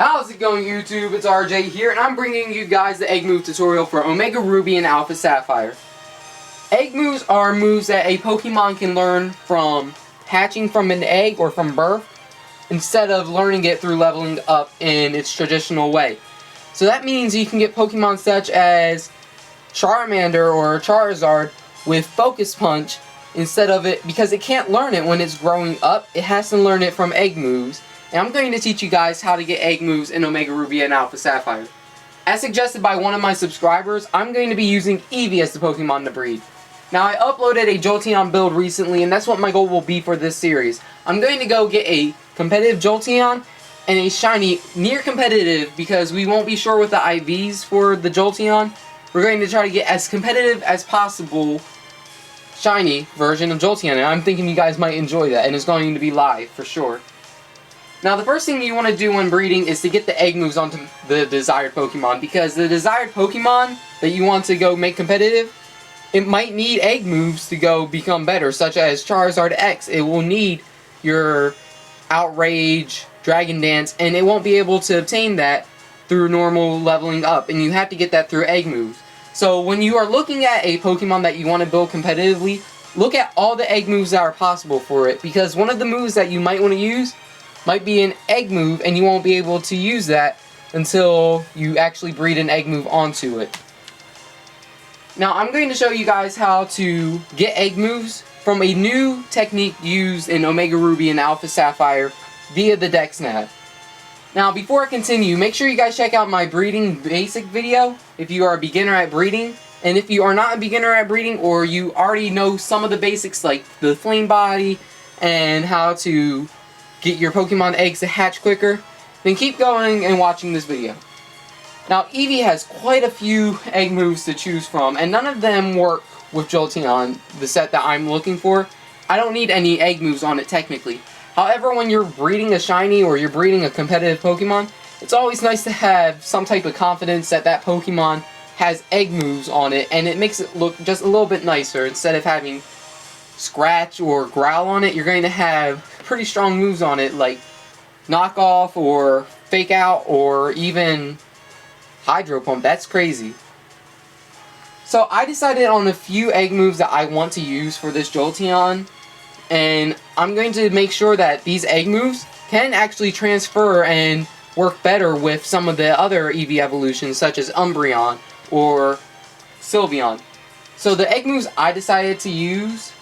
How's it going, YouTube? It's RJ here, and I'm bringing you guys the egg move tutorial for Omega Ruby and Alpha Sapphire. Egg moves are moves that a Pokemon can learn from hatching from an egg or from birth, instead of learning it through leveling up in its traditional way. So that means you can get Pokemon such as Charmander or Charizard with Focus Punch instead of it, because it can't learn it when it's growing up. It has to learn it from egg moves. And I'm going to teach you guys how to get egg moves in Omega Ruby and Alpha Sapphire. As suggested by one of my subscribers, I'm going to be using Eevee as the Pokemon to breed. Now, I uploaded a Jolteon build recently, and that's what my goal will be for this series. I'm going to go get a competitive Jolteon and a shiny near competitive, because we won't be sure with the IVs for the Jolteon. We're going to try to get as competitive as possible shiny version of Jolteon, and I'm thinking you guys might enjoy that, and it's going to be live for sure. Now, the first thing you want to do when breeding is to get the egg moves onto the desired Pokemon, because the desired Pokemon that you want to go make competitive, it might need egg moves to go become better, such as Charizard X. It will need your Outrage, Dragon Dance, and it won't be able to obtain that through normal leveling up, and you have to get that through egg moves. So when you are looking at a Pokemon that you want to build competitively, look at all the egg moves that are possible for it, because one of the moves that you might want to use might be an egg move, and you won't be able to use that until you actually breed an egg move onto it. Now, I'm going to show you guys how to get egg moves from a new technique used in Omega Ruby and Alpha Sapphire via the DexNav. Now, before I continue, make sure you guys check out my breeding basic video if you are a beginner at breeding. And if you are not a beginner at breeding, or you already know some of the basics like the flame body and how to get your Pokemon eggs to hatch quicker, then keep going and watching this video. Now, Eevee has quite a few egg moves to choose from, and none of them work with Jolteon, the set that I'm looking for. I don't need any egg moves on it technically. However, when you're breeding a shiny or you're breeding a competitive Pokemon, it's always nice to have some type of confidence that that Pokemon has egg moves on it, and it makes it look just a little bit nicer. Instead of having Scratch or Growl on it, you're going to have pretty strong moves on it, like Knock Off or Fake Out or even Hydro Pump. That's crazy. So I decided on a few egg moves that I want to use for this Jolteon, and I'm going to make sure that these egg moves can actually transfer and work better with some of the other Eevee evolutions, such as Umbreon or Sylveon. So the egg moves I decided to use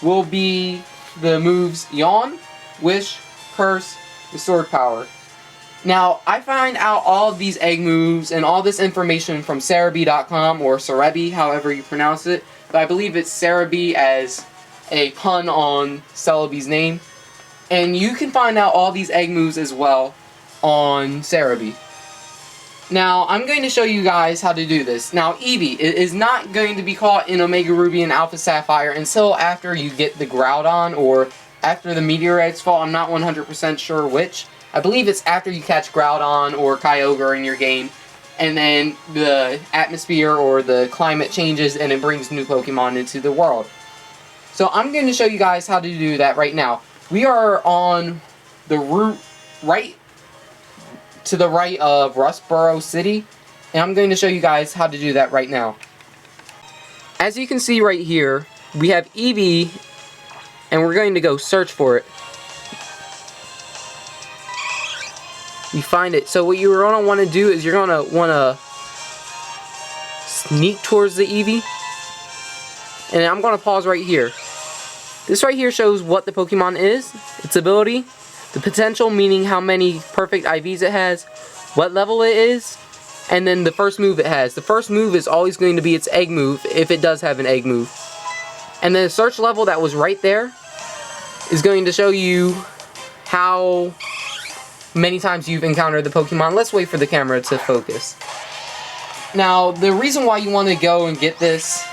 will be the moves Yawn, Wish, Curse, and Sword Power. Now, I find out all of these egg moves and all this information from Cerebi.com, or Cerebi, however you pronounce it, but I believe it's Cerebi as a pun on Celebi's name. And you can find out all these egg moves as well on Cerebi. Now, I'm going to show you guys how to do this. Now, Eevee is not going to be caught in Omega Ruby and Alpha Sapphire until after you get the Groudon, or after the meteorites fall. I'm not 100% sure which. I believe it's after you catch Groudon or Kyogre in your game, and then the atmosphere or the climate changes and it brings new Pokemon into the world. So I'm going to show you guys how to do that right now. We are on the route right to the right of Rustboro City, and I'm going to show you guys how to do that right now. As you can see right here, we have Eevee, and we're going to go search for it. You find it. So what you're going to want to do is you're going to want to sneak towards the Eevee, and I'm going to pause right here. This right here shows what the Pokemon is, its ability, the potential, meaning how many perfect IVs it has, what level it is, and then the first move it has. The first move is always going to be its egg move, if it does have an egg move. And then the search level that was right there is going to show you how many times you've encountered the Pokemon. Let's wait for the camera to focus. Now, the reason why you want to go and get this,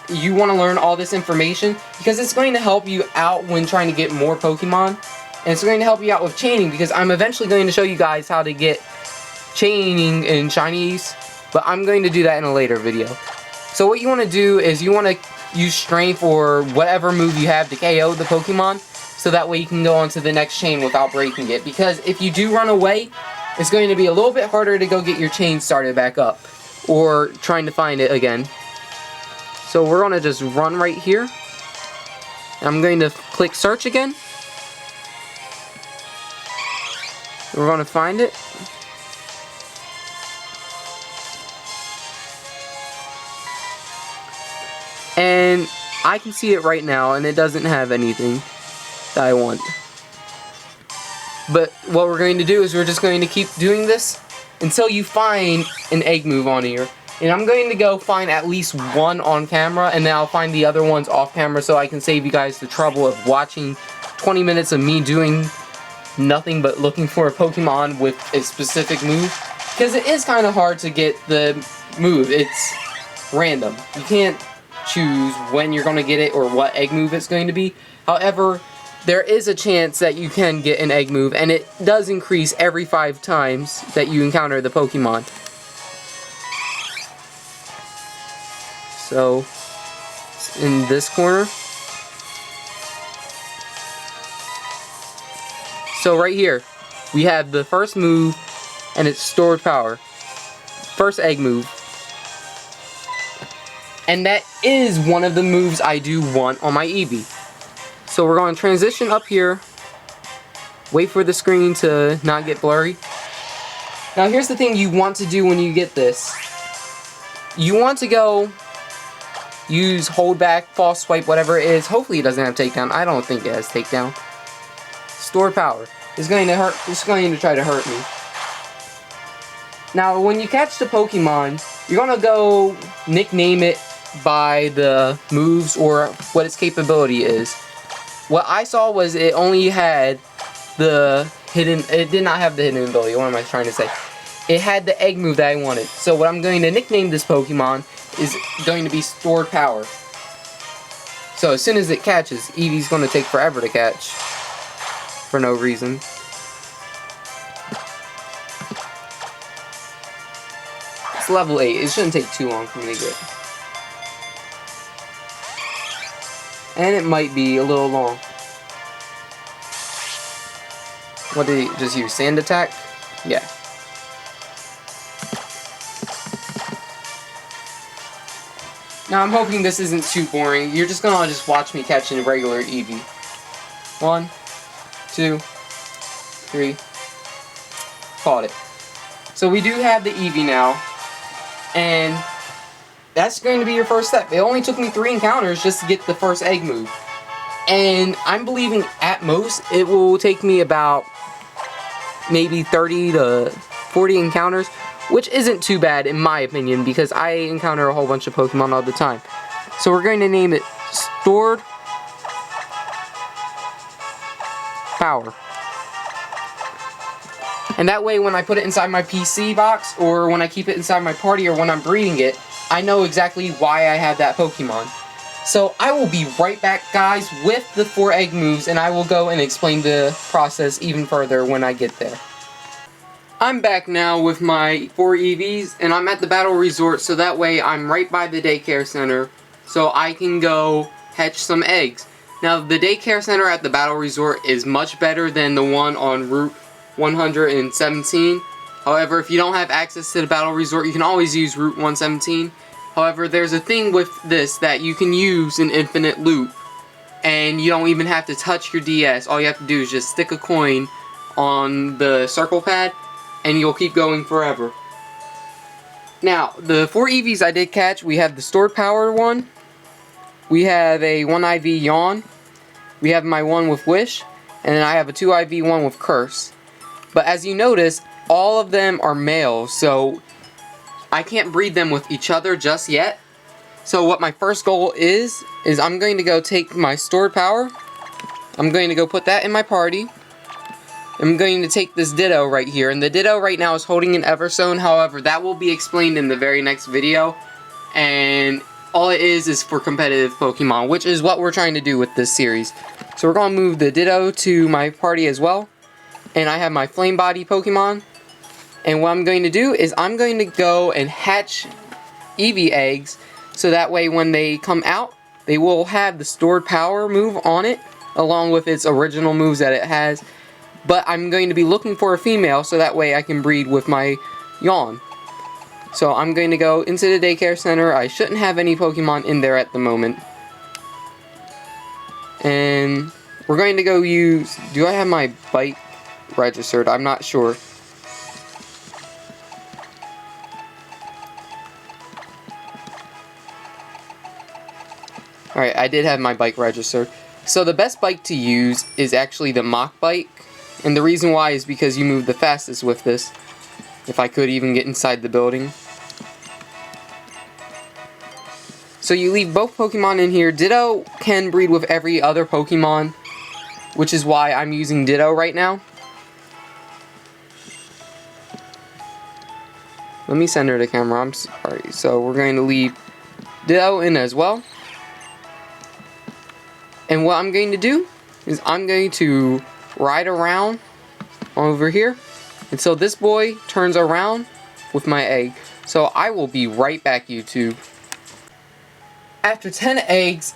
you want to learn all this information, because it's going to help you out when trying to get more Pokemon. And it's going to help you out with chaining, because I'm eventually going to show you guys how to get chaining in shinies, but I'm going to do that in a later video. So what you want to do is you want to use Strength or whatever move you have to KO the Pokemon, so that way you can go on to the next chain without breaking it. Because if you do run away, it's going to be a little bit harder to go get your chain started back up, or trying to find it again. So we're going to just run right here. I'm going to click search again. We're going to find it. And I can see it right now, and it doesn't have anything that I want. But what we're going to do is we're just going to keep doing this until you find an egg move on here. And I'm going to go find at least one on camera, and then I'll find the other ones off camera so I can save you guys the trouble of watching 20 minutes of me doing nothing but looking for a Pokemon with a specific move. Because it is kind of hard to get the move. It's random. You can't choose when you're going to get it or what egg move it's going to be. However, there is a chance that you can get an egg move, and it does increase every 5 times that you encounter the Pokemon. So, in this corner. So right here, we have the first move, and it's stored power. First egg move. And that is one of the moves I do want on my Eevee. So we're going to transition up here. Wait for the screen to not get blurry. Now here's the thing you want to do when you get this. You want to go use hold back, false swipe, whatever it is. Hopefully it doesn't have takedown. I don't think it has takedown. Store power. It's going to hurt. It's going to try to hurt me. Now when you catch the Pokemon, you're going to go nickname it by the moves or what its capability is. What I saw was it only had the hidden, it did not have the hidden ability. What am I trying to say? It had the egg move that I wanted. So what I'm going to nickname this Pokemon is going to be stored power. So as soon as it catches, Eevee's going to take forever to catch. For no reason. It's level 8. It shouldn't take too long for me to get. And it might be a little long. What did he just use? Sand attack? Yeah. Now I'm hoping this isn't too boring. You're just gonna watch me catching a regular Eevee. 1, 2, 3. Caught it. So we do have the Eevee now. And that's going to be your first step. It only took me 3 encounters just to get the first egg move. And I'm believing at most it will take me about maybe 30 to 40 encounters, which isn't too bad in my opinion because I encounter a whole bunch of Pokemon all the time. So we're going to name it Stored Power. And that way when I put it inside my PC box or when I keep it inside my party or when I'm breeding it, I know exactly why I have that Pokemon. So I will be right back, guys, with the 4 egg moves, and I will go and explain the process even further when I get there. I'm back now with my 4 Eevees, and I'm at the Battle Resort, so that way I'm right by the daycare center, so I can go hatch some eggs. Now, the daycare center at the Battle Resort is much better than the one on Route 117. However, if you don't have access to the Battle Resort, you can always use Route 117. However, there's a thing with this that you can use an infinite loop. And you don't even have to touch your DS. All you have to do is just stick a coin on the circle pad. And you'll keep going forever. Now, the 4 Eevees I did catch, we have the stored power one. We have a 1 IV Yawn. We have my one with Wish. And then I have a 2 IV one with Curse. But as you notice, all of them are male, so I can't breed them with each other just yet. So what my first goal is I'm going to go take my stored power. I'm going to go put that in my party. I'm going to take this Ditto right here, and the Ditto right now is holding an Everstone. However, that will be explained in the very next video. And all it is for competitive Pokemon, which is what we're trying to do with this series. So we're going to move the Ditto to my party as well. And I have my Flame Body Pokemon. And what I'm going to do is I'm going to go and hatch Eevee eggs. So that way when they come out, they will have the stored power move on it. Along with its original moves that it has. but I'm going to be looking for a female so that way I can breed with my Yawn. So I'm going to go into the daycare center. I shouldn't have any Pokemon in there at the moment. And we're going to go use... Do I have my bike registered? I'm not sure. Alright, I did have my bike registered. So the best bike to use is actually the Mach bike. And the reason why is because you move the fastest with this. If I could even get inside the building. So you leave both Pokemon in here. Ditto can breed with every other Pokemon, which is why I'm using Ditto right now. Let me center the camera, I'm sorry. So we're going to leave Ditto in as well. And what I'm going to do is I'm going to ride around over here until this boy turns around with my egg. So I will be right back, YouTube. After 10 eggs,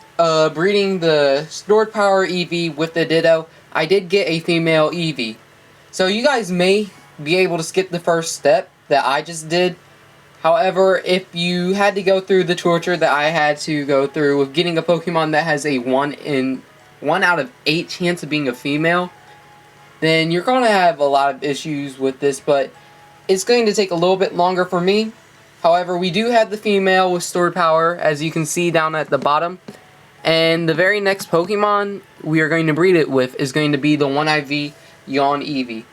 breeding the stored power Eevee with the Ditto, I did get a female Eevee. So you guys may be able to skip the first step that I just did. However, if you had to go through the torture that I had to go through with getting a Pokemon that has a 1 out of 8 chance of being a female, then you're going to have a lot of issues with this, but it's going to take a little bit longer for me. However, we do have the female with stored power, as you can see down at the bottom. And the very next Pokemon we are going to breed it with is going to be the 1IV Yawn Eevee.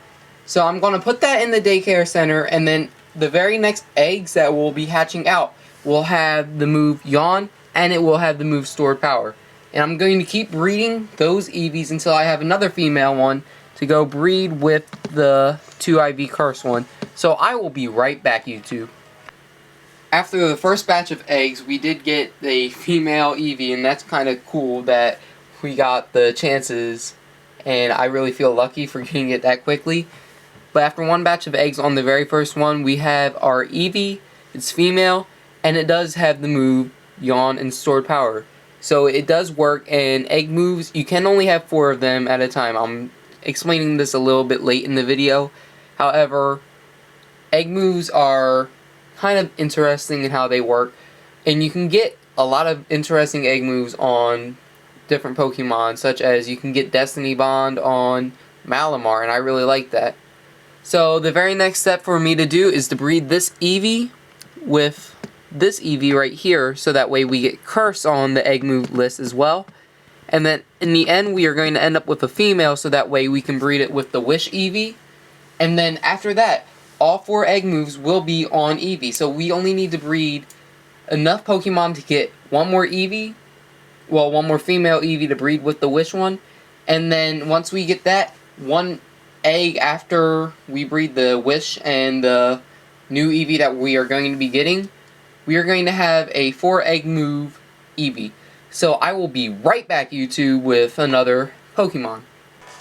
So I'm going to put that in the daycare center, and then the very next eggs that will be hatching out will have the move Yawn, and it will have the move Stored Power. And I'm going to keep breeding those Eevees until I have another female one to go breed with the 2IV Curse one. So I will be right back, YouTube. After the first batch of eggs, we did get a female Eevee, and that's kind of cool that we got the chances, and I really feel lucky for getting it that quickly. But after one batch of eggs on the very first one, we have our Eevee. It's female, and it does have the move Yawn and Stored Power. So it does work, and egg moves, you can only have 4 of them at a time. I'm explaining this a little bit late in the video. However, egg moves are kind of interesting in how they work, and you can get a lot of interesting egg moves on different Pokemon, such as you can get Destiny Bond on Malamar, and I really like that. So the very next step for me to do is to breed this Eevee with this Eevee right here, so that way we get Curse on the egg move list as well. And then in the end we are going to end up with a female, so that way we can breed it with the Wish Eevee. And then after that, all 4 egg moves will be on Eevee. So we only need to breed enough Pokemon to get one more Eevee. Well, one more female Eevee to breed with the Wish one. And then once we get that, one egg after we breed the Wish and the new Eevee that we are going to be getting, we are going to have a 4 egg move Eevee. So I will be right back, YouTube, with another Pokemon.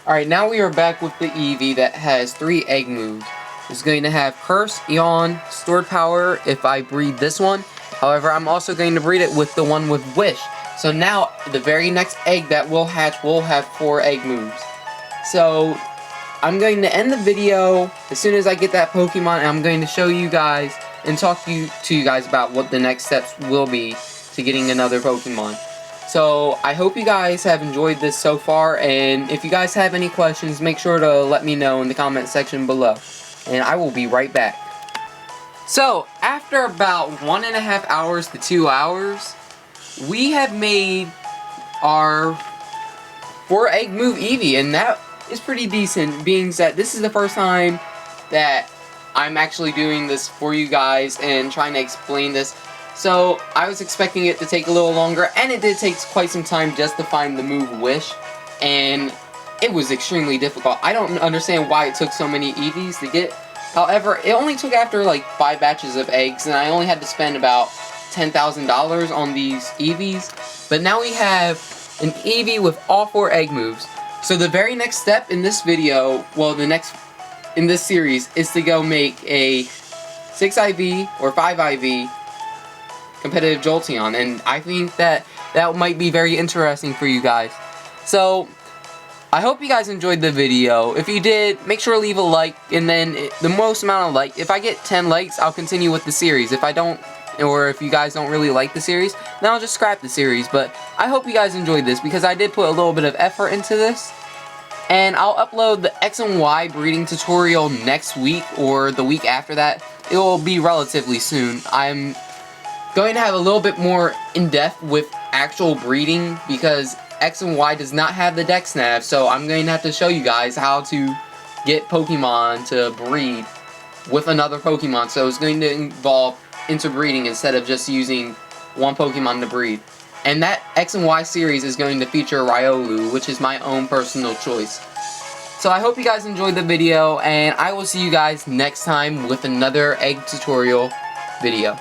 Alright, now we are back with the Eevee that has 3 egg moves. It's going to have Curse, Yawn, Stored Power if I breed this one. However, I'm also going to breed it with the one with Wish. So now, the very next egg that will hatch will have 4 egg moves. So, I'm going to end the video as soon as I get that Pokemon, and I'm going to show you guys and talk to you guys about what the next steps will be to getting another Pokemon. So, I hope you guys have enjoyed this so far, and if you guys have any questions, make sure to let me know in the comment section below. And I will be right back. So, after about 1.5 hours to 2 hours, we have made our 4 egg move Eevee, and that is pretty decent, being that this is the first time that I'm actually doing this for you guys and trying to explain this. So, I was expecting it to take a little longer, and it did take quite some time just to find the move Wish, and it was extremely difficult. I don't understand why it took so many Eevees to get. However, it only took after like 5 batches of eggs, and I only had to spend about $10,000 on these Eevees. But now we have an Eevee with all 4 egg moves. So the very next step in this video, well, the next in this series, is to go make a 6IV or 5IV competitive Jolteon, and I think that might be very interesting for you guys. So, I hope you guys enjoyed the video. If you did, make sure to leave a like, and then the most amount of like, if I get 10 likes, I'll continue with the series. If I don't, or if you guys don't really like the series, then I'll just scrap the series. But I hope you guys enjoyed this, because I did put a little bit of effort into this. And I'll upload the X and Y breeding tutorial next week, or the week after that. It will be relatively soon. I'm going to have a little bit more in-depth with actual breeding, because X and Y does not have the DexNav, so I'm going to have to show you guys how to get Pokemon to breed with another Pokemon. So it's going to involve interbreeding instead of just using one Pokemon to breed. And that X and Y series is going to feature Riolu, which is my own personal choice. So I hope you guys enjoyed the video, and I will see you guys next time with another egg tutorial video.